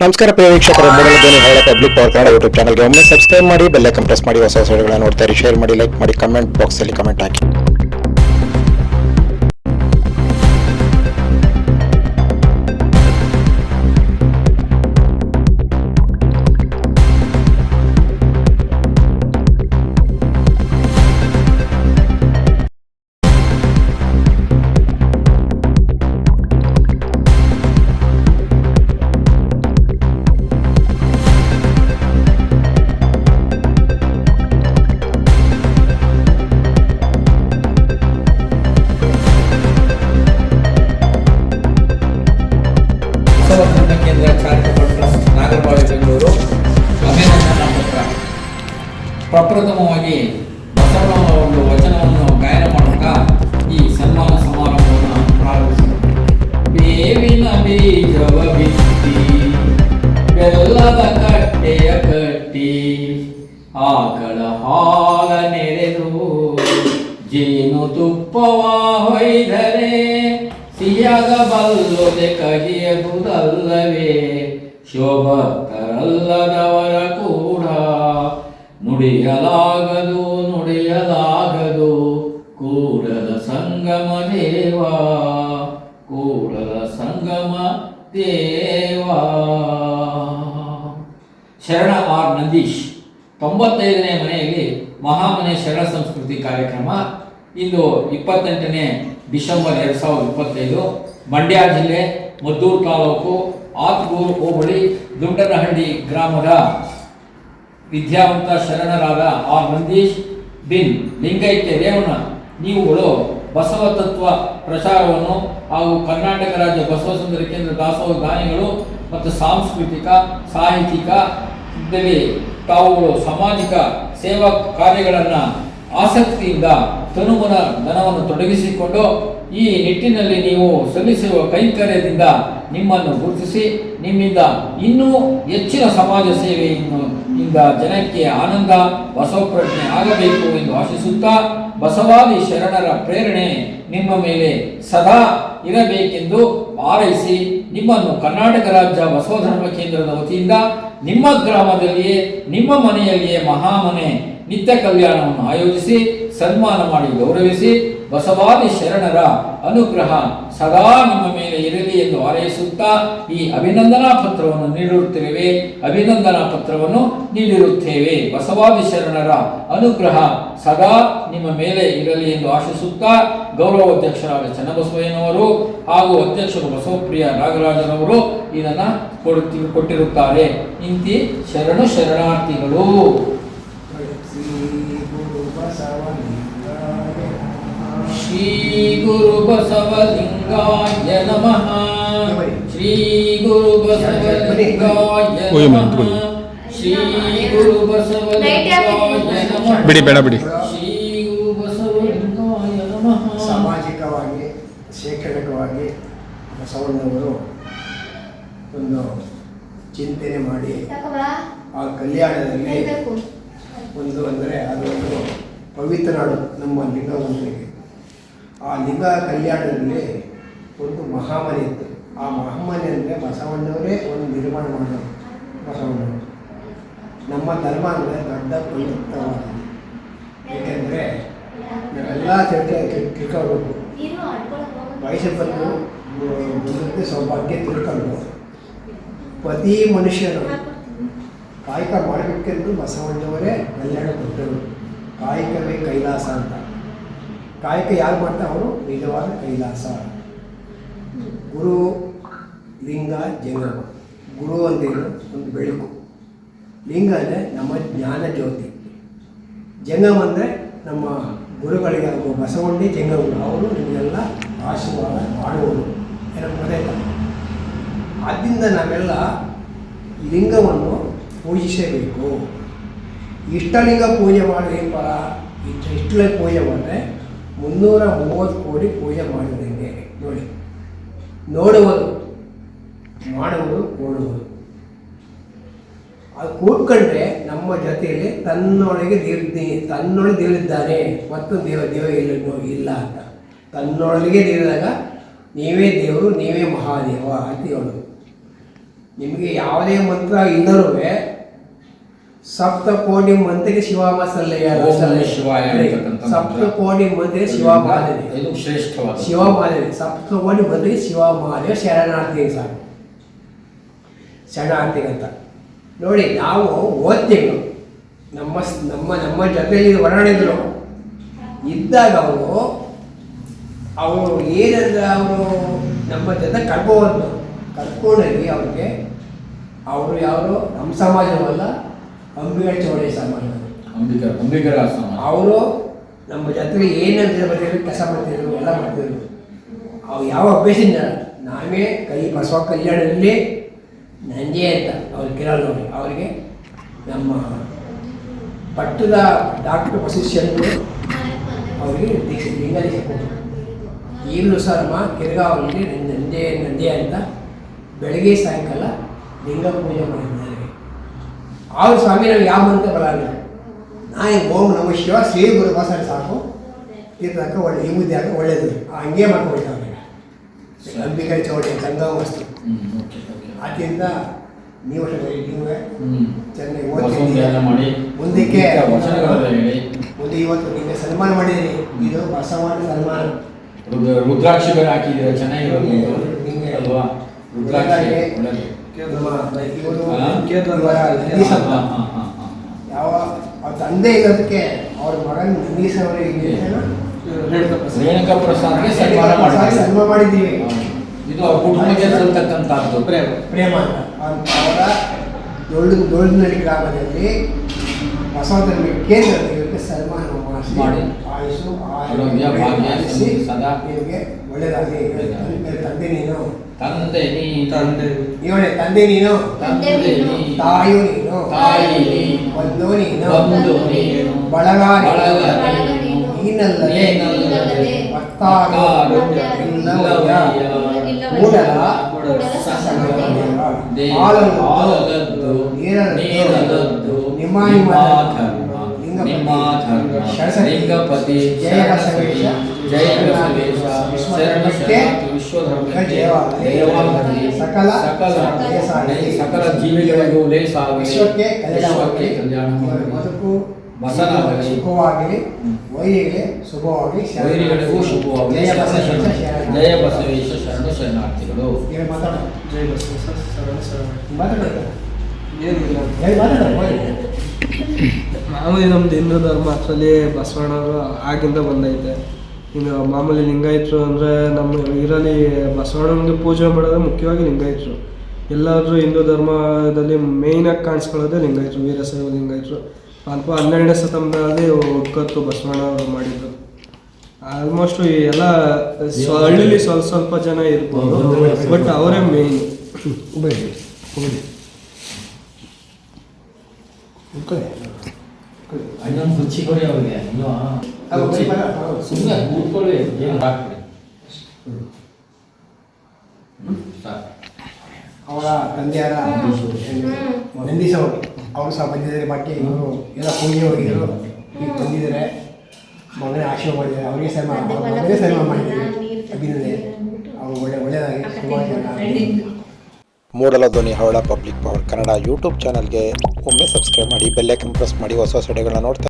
ನಮಸ್ಕಾರ ಪ್ರಿಯ ವೀಕ್ಷಕರು, ಮೂಡಲ ಧ್ವನಿ ಹಳ್ಳ ಪಬ್ಲಿಕ್ ಪವರ್ ಕನ್ನಡ ಯೂಟ್ಯೂಬ್ ಚಾನಲ್ಗೆ ಒಮ್ಮೆ ಸಬ್ಸ್ಕ್ರೈಬ್ ಮಾಡಿ, ಬೆಲ್ ಐಕಾನ್ ಪ್ರೆಸ್ ಮಾಡಿ, ಹೊಸ ವಿಡಿಯೋಗಳನ್ನು ನೋಡ್ತಾ ಇರಿ. ಶೇರ್ ಮಾಡಿ, ಲೈಕ್ ಮಾಡಿ, ಕಮೆಂಟ್ ಬಾಕ್ಸಲ್ಲಿ ಕಮೆಂಟ್ ಹಾಕಿ. ಕೇಂದ್ರ ಚಾರಿಟಬಲ್ ಟ್ರಸ್ಟ್ ನಾಗರಬಾವಿ ಬೆಂಗಳೂರು ಅಭಿನಂದನಾ ಪತ್ರ. ಪ್ರಪ್ರಥಮವಾಗಿ ಬಸವನ ಒಂದು ವಚನವನ್ನು ಗಾಯನ ಮಾಡುತ್ತಾ ಈ ಸನ್ಮಾನ ಸಮಾರಂಭವನ್ನು ಪ್ರಾರಂಭಿಸಿದರು. ಬೇವಿನ ಬೀಜವ ಬಿತ್ತಿ ಬೆಲ್ಲದ ಕಟ್ಟೆಯ ಕಟ್ಟಿ ಆಕಳ ಹಾಲ ನೆರೆದು ಜೇನು ತುಪ್ಪವ ಹೊಯ್ದರೆ ಸಿಹಿಯಾಗಬಲ್ಲದೆ ಕಹಿಯಗುವುದಲ್ಲವೇ ಶೋಭ ತರಲ್ಲದವರ ಕೂಡ ನುಡಿಯಲಾಗದು ಕೂಡಲ ಸಂಗಮ ದೇವ ಶರಣ ಆರ್ ನಂದೀಶ್ 95ನೇ ಮನೆಯಲ್ಲಿ ಮಹಾಮನೆ ಶರಣ ಸಂಸ್ಕೃತಿ ಕಾರ್ಯಕ್ರಮ ಇಂದು 28ನೇ ಡಿಸೆಂಬರ್ 2025 ಮಂಡ್ಯ ಜಿಲ್ಲೆ ಮದ್ದೂರು ತಾಲೂಕು ಆತ್ಗೂರು ಹೋಬಳಿ ದುಂಡನಹಳ್ಳಿ ಗ್ರಾಮದ ವಿದ್ಯಾವಂತ ಶರಣರಾದ ಆರ್ ನಂದೀಶ್ ಬಿನ್ ಲಿಂಗೈಕ್ಯ ರೇವಣ್ಣ ನೀವುಗಳು ಬಸವ ತತ್ವ ಪ್ರಚಾರವನ್ನು ಹಾಗೂ ಕರ್ನಾಟಕ ರಾಜ್ಯ ಬಸವ ಸುಂದರ ಕೇಂದ್ರ ದಾಸೋಹ ದಾನಿಗಳು ಮತ್ತು ಸಾಂಸ್ಕೃತಿಕ ಸಾಹಿತ್ಯಿಕ ತಾವುಗಳು ಸಾಮಾಜಿಕ ಸೇವಾ ಕಾರ್ಯಗಳನ್ನು ಆಸಕ್ತಿಯಿಂದ ತನುಮನ ಧನವನ್ನು ತೊಡಗಿಸಿಕೊಂಡು ಈ ನಿಟ್ಟಿನಲ್ಲಿ ನೀವು ಸಲ್ಲಿಸುವ ಕೈಂಕರ್ಯದಿಂದ ನಿಮ್ಮನ್ನು ಗುರುತಿಸಿ ನಿಮ್ಮಿಂದ ಇನ್ನೂ ಹೆಚ್ಚಿನ ಸಮಾಜ ಸೇವೆಯಿಂದ ಜನಕ್ಕೆ ಆನಂದ ಬಸವಪ್ರಜ್ಞೆ ಆಗಬೇಕು ಎಂದು ಆಶಿಸುತ್ತಾ ಬಸವಾದಿ ಶರಣರ ಪ್ರೇರಣೆ ನಿಮ್ಮ ಮೇಲೆ ಸದಾ ಇರಬೇಕೆಂದು ಹಾರೈಸಿ ನಿಮ್ಮನ್ನು ಕರ್ನಾಟಕ ರಾಜ್ಯ ಬಸವ ಧರ್ಮ ಕೇಂದ್ರದ ವತಿಯಿಂದ ನಿಮ್ಮ ಗ್ರಾಮದಲ್ಲಿಯೇ ನಿಮ್ಮ ಮನೆಯಲ್ಲಿಯೇ ಮಹಾಮನೆ ನಿತ್ಯ ಕಲ್ಯಾಣವನ್ನು ಆಯೋಜಿಸಿ ಸನ್ಮಾನ ಮಾಡಿ ಗೌರವಿಸಿ ಬಸವಾದಿ ಶರಣರ ಅನುಗ್ರಹ ಸದಾ ನಿಮ್ಮ ಮೇಲೆ ಇರಲಿ ಎಂದು ಹಾರೈಸುತ್ತಾ ಈ ಅಭಿನಂದನಾ ಪತ್ರವನ್ನು ನೀಡಿರುತ್ತೇವೆ. ಬಸವಾದಿ ಶರಣರ ಅನುಗ್ರಹ ಸದಾ ನಿಮ್ಮ ಮೇಲೆ ಇರಲಿ ಎಂದು ಆಶಿಸುತ್ತಾ ಗೌರವ ಅಧ್ಯಕ್ಷರಾದ ಚನ್ನಬಸವಯ್ಯನವರು ಹಾಗೂ ಅಧ್ಯಕ್ಷರು ಬಸವಪ್ರಿಯ ನಾಗರಾಜರವರು ಇದನ್ನು ಕೊಟ್ಟಿರುತ್ತಾರೆ. ಇಂತಿ ಶರಣಾರ್ಥಿಗಳು. ಶ್ರೀ ಗುರು ಬಸವಲಿಂಗಾಯ ನಮಃ. ಶ್ರೀ ಗುರು ಬಸವಲಿಂಗಾಯ ನಮಃ. ಶ್ರೀ ಗುರು ಬಸವಲಿಂಗಾಯ ನಮಃ. ಬಿಡಿ ಬೇಡ ಬಿಡಿ. ಶ್ರೀ ಗುರು ಬಸವಲಿಂಗಾಯ ನಮಃ. ಸಾಮಾಜಿಕವಾಗಿ ಶೈಕ್ಷಣಿಕವಾಗಿ ಬಸವಣ್ಣವರು ಒಂದು ಚಿಂತನೆ ಮಾಡಿ ಆ ಕಲ್ಯಾಣದಲ್ಲಿ ಒಂದು ಅಂದರೆ ಅದೊಂದು ಪವಿತ್ರ ನಾಡು ನಮ್ಮ ಲಿಂಗವಂತರಿಗೆ. ಆ ಲಿಂಗ ಕಲ್ಯಾಣದಲ್ಲಿ ಒಂದು ಮಹಾಮನೆ ಇತ್ತು. ಆ ಮಹಾಮನೆ ಅಂದರೆ ಬಸವಣ್ಣವರೇ ಒಂದು ನಿರ್ಮಾಣ ಮಾಡೋದು. ಬಸವಣ್ಣವರು ನಮ್ಮ ಧರ್ಮ ಅಂದರೆ ದೊಡ್ಡ ಪವಿತ್ರವಾಗಿದೆ. ಏಕೆಂದರೆ ನಾವೆಲ್ಲ ತಿಳ್ಕೊಳ್ಬೇಕು. ವಯಸ್ಸು ಬಂದು ಮುಂದೆ ಸೌಭಾಗ್ಯ ತಿಳ್ಕೊಳ್ಬೋದು. ಪ್ರತಿ ಮನುಷ್ಯನು ಕಾಯಕ ಮಾಡಬೇಕೆಂದು ಬಸವಣ್ಣವರೇ ಕಲ್ಯಾಣ ಕೊಟ್ಟರು. ಕಾಯಕವೇ ಕೈಲಾಸ ಅಂತ. ಕಾಯಕ ಯಾರು ಮಾಡ್ತಾ ಅವರು ನಿಜವಾದ ಕೈಲಾಸ. ಗುರು ಲಿಂಗ ಜಂಗಮ. ಗುರು ಅಂದೇನು ಒಂದು ಬೆಳಕು, ಲಿಂಗ ಅಂದರೆ ನಮ್ಮ ಜ್ಞಾನ ಜ್ಯೋತಿ, ಜಂಗಮ ಅಂದರೆ ನಮ್ಮ ಗುರುಗಳಿಗೆ ಬಸವಣ್ಣಿ ಜಂಗಮರು. ಅವರು ನಿಮಗೆಲ್ಲ ಆಶೀರ್ವಾದ ಮಾಡುವರು ಏನಕ್ಕೆ ಗೊತ್ತಾಯ್ತಾ? ಆದ್ದರಿಂದ ನಾವೆಲ್ಲ ಲಿಂಗವನ್ನು ಪೂಜಿಸಬೇಕು. ಇಷ್ಟಲಿಂಗ ಪೂಜೆ ಮಾಡಿದ್ರೆ ಫಲ, ಇಷ್ಟಲಿಂಗ ಪೂಜೆ ಮಾಡಿದ್ರೆ 330 ಕೋಟಿ ಪೂಜೆ ಮಾಡಿದಂಗೆ. ನೋಡಿ, ನೋಡುವುದು, ಮಾಡುವುದು, ಕೂಡುವುದು. ಅದು ಕೂತ್ಕೊಂಡ್ರೆ ನಮ್ಮ ಜೊತೆಯಲ್ಲಿ ತನ್ನೊಳಗೆ ದೇವರಿದ್ದಾನೆ ಮತ್ತು ದೇವ ಇಲ್ಲ ಅಂತ. ತನ್ನೊಳಗೆ ದೇವರಾಗ ನೀವೇ ದೇವರು, ನೀವೇ ಮಹಾದೇವ ಅಂತ ಹೇಳೋದು. ನಿಮಗೆ ಯಾವುದೇ ಮಂತ್ರ ಇಲ್ಲರೂ ಸಪ್ತಕೋಟಿ ಮಂತ್ರಿಗೆ ಶಿವಾಮ ಸಲ್ಲಯ್ಯ ಓಂ ನಮಃ ಶಿವಾಯ ಅಂತಕ್ಕಂಥ ಮಂತ್ರ. ಸಪ್ತಕೋಟಿ ಮಂತ್ರಿಗೆ ಶಿವಮಾದೇವಿ ಇದು ಶ್ರೇಷ್ಠವಾದ ಶಿವಮಾದೇವಿ ಸಪ್ತಕೋಟಿ ಮಂತ್ರಿಗೆ ಶಿವಮಾದೇವಿ ಶರಣಾರ್ಥಿ ಸಾಕು ಶರಣಾರ್ಥಿ ಅಂತ ನೋಡಿ. ನಾವು ಓದ್ತೀವಿ ನಮ್ಮ ನಮ್ಮ ನಮ್ಮ ಜೊತೆಯಲ್ಲಿ ಹೊರಡಿದ್ರು ಇದ್ದಾಗ ಅವರು ಏನಂದ್ರೆ ಅವರು ನಮ್ಮ ಜೊತೆ ಕರ್ಕೊಂಡೋಗಿ ಅವ್ರಿಗೆ ಅವರು ಯಾರು ನಮ್ಮ ಸಮಾಜವಲ್ಲ, ಅಂಬಿಗರ ಚೌಡೇ ಸಮಾಜ. ಅಂಬಿಗರ ಸಮಾಜ ಅವರು ನಮ್ಮ ಜೊತೆಗೆ ಏನಂದ್ರೆ ಬರ್ತಿದ್ರು, ಕೆಲಸ ಮಾಡ್ತಿದ್ರು, ಎಲ್ಲ ಮಾಡ್ತಿದ್ರು. ಅವ್ರು ಯಾವ ಅಭ್ಯಾಸದಿಂದ ನಾವೇ ಬಸವ ಕಲ್ಯಾಣದಲ್ಲಿ ನಂಜೆ ಅಂತ ಅವ್ರು ಕೇಳೋದು ನೋಡಿ. ಅವರಿಗೆ ನಮ್ಮ ಪಟ್ಟದ ಡಾಕ್ಟರ್ ವಸಿಷ್ಠರು ಅವರಿಗೆ ಲಿಂಗ ದೀಕ್ಷೆ ಕೊಟ್ಟರು. ಈಗಲೂ ಸಹ ನಮ್ಮ ಕೆರಗಾವಲ್ಲಿ ನಂದೆ ಅಂತ ಬೆಳಗ್ಗೆ ಸಾಯಂಕಾಲ ಲಿಂಗ ಪೂಜೆ ಮಾಡಿದ್ದಾರೆ. ಅವ್ರ ಸ್ವಾಮಿ ನಾವು ಯಾವ ಮಂತ್ರ ಬರಲ್ಲ. ನಾಯಿ ಓಂ ನಮಃ ಶಿವ ಶ್ರೀ ಗುರು ಬಸವ ಸಾಕು ತೀರ್ಥಕ್ಕೆ ಒಳ್ಳೆ ಈ ಮುದ್ದೆ ಹಾಕಿ ಒಳ್ಳೇದು ಹಂಗೆ ಮಾಡ್ಕೊಳ್ತಾರೆ. ಅಂಬಿಗರ ಚೌಡೆ ಗಂಗಾ ವಸ್ತು ಆದ್ದರಿಂದ ನೀವು ಚೆನ್ನಾಗಿ ಮಾಡಿ ಮುಂದಕ್ಕೆ ಹೇಳಿ. ಮುಂದೆ ಇವತ್ತು ನಿಮಗೆ ಸನ್ಮಾನ ಮಾಡಿದ್ದೀರಿ. ಇದು ಬಸವನ ಸನ್ಮಾನ. ರುದ್ರಾಕ್ಷಿ ಬೇರೆ ಹಾಕಿದ್ದೀರ, ಚೆನ್ನಾಗಿರೋದು ಅಲ್ವಾ? ರುದ್ರಾಕ್ಷಿ ಯಾವ ಅವ್ರ ತಂದೆ ಇರೋದಕ್ಕೆ ಅವ್ರ ಮಗನ ನಂದೀಶವರಿಗೆ ರೇಣುಕಾ ಪ್ರಸಾದ್ಗೆ ಸನ್ಮಾನ ಮಾಡಿದ್ದೀವಿ. ಇದು ಅವ್ರ ಕುಟುಂಬಕ್ಕೆ ಸಲ್ತಕ್ಕಂಥದ್ದು ಪ್ರೇಮ ಅಂತ ಅವರ ದೊಡ್ಡನಹಳ್ಳಿ ಗ್ರಾಮದಲ್ಲಿ ಬಸವಧರ್ಮ ಕೇಂದ್ರದಲ್ಲಿ ಸನ್ಮಾನ ಮಾಡಿ ಆಯುಷು ಆರೋಗ್ಯ ಭಾಗ್ಯ ಸದಾ ನಿಮಗೆ ಒಳ್ಳೆಯದಾಗಲಿ. ತಂದೆ ನೀನು ಇವಳೆ ತಂದೆ ನೀನು ತಾಯು ನೀನು ಬಂಧು ನೀನು ಬಳಗ ನೀನಲ್ಲದೆ ಲಿಂಗಪತಿ ಜಯ ಬಸವೇಶ ಜಯ ಬಸವೇಶ ಶರಣ ವಿಶ್ವಧರ್ಮ ಸಕಲ ಜೀವಿಗಳಿಗೂ ಲೇಸಾಗಲಿ, ವಿಶ್ವಕ್ಕೆ ಕಲ್ಯಾಣ ಬದುಕು ಬಸನಾಗಲಿ, ಸುಖವಾಗಿ ವೈರಿಗಳಿಗೆ ಶುಭವಾಗಿ ವೈರಿಗಳಿಗೂ ಶುಭವಾಗಿ. ಜಯ ಬಸವೇಶ ಶರಣ ಶರಣಾರ್ಥಿಗಳು. ಜಯ ಬಸವೇಶ ಶರಣ ಮಾಮೂಲಿ ನಮ್ದು ಹಿಂದೂ ಧರ್ಮ ಅಷ್ಟರಲ್ಲಿ ಬಸವಣ್ಣವರು ಆಗಿಂದ ಬಂದೈತೆ. ಇನ್ನು ಮಾಮೂಲಿ ಲಿಂಗಾಯತರು ಅಂದರೆ ನಮ್ಮ ಇದರಲ್ಲಿ ಬಸವಣ್ಣನಿಗೆ ಪೂಜೆ ಮಾಡೋದು ಮುಖ್ಯವಾಗಿ ಲಿಂಗಾಯತರು. ಎಲ್ಲಾದರೂ ಹಿಂದೂ ಧರ್ಮದಲ್ಲಿ ಮೇಯ್ನಾಗಿ ಕಾಣಿಸ್ಕೊಳ್ಳೋದೇ ಲಿಂಗಾಯತರು, ವೀರಶೈವ ಲಿಂಗಾಯತರು. ಸ್ವಲ್ಪ 12ನೇ ಶತಮಾನದಲ್ಲಿ ಒಗ್ಗಟ್ಟು ಬಸವಣ್ಣವರು ಮಾಡಿದ್ದು. ಆಲ್ಮೋಸ್ಟ್ ಎಲ್ಲ ಹಳ್ಳಿಲಿ ಸ್ವಲ್ಪ ಜನ ಇರ್ಬೋದು, ಬಟ್ ಅವರೇ ಮೇಯ್ನ್. ಇನ್ನೊಂದು ಕುಚ್ಚಿ ಕೊಡಿ ಅವ್ರಿಗೆ. ಸುಮ್ಮನೆ ಕೂತ್ಕೊಳ್ಳಿ, ಏನು ಹಾಕ್ಬಿಡಿ. ಅವರ ತಂದೆಯಾರ ನಂದೀಶ್ ಅವರು ಸಹ ಬಂದಿದ್ದಾರೆ. ಬಟ್ಟೆ ಇವರು ಎಲ್ಲ ಪೂಜೆ ಹೋಗಿದ್ರು, ಈಗ ಬಂದಿದ್ದಾರೆ. ಮಗನ ಆಶೀರ್ವಾದ ಮಾಡಿದ್ದಾರೆ. ಅವರಿಗೆ ಸನ್ಮಾನ ಮಾಡಿದ್ದಾರೆ. ಅಭಿನಂದನೆ. ಅವರು ಒಳ್ಳೆಯದಾಗಿ ಮೂಡಲ ಧ್ವನಿ ಹವಳ ಪಬ್ಲಿಕ್ ಪವರ್ ಕನ್ನಡ ಯೂಟ್ಯೂಬ್ ಚಾನಲ್ಗೆ ಒಮ್ಮೆ ಸಬ್ಸ್ಕ್ರೈಬ್ ಮಾಡಿ, ಬೆಲ್ ಐಕನ್ ಪ್ರೆಸ್ ಮಾಡಿ ಹೊಸ ವಿಡಿಯೋಗಳನ್ನ ನೋಡ್ತಾ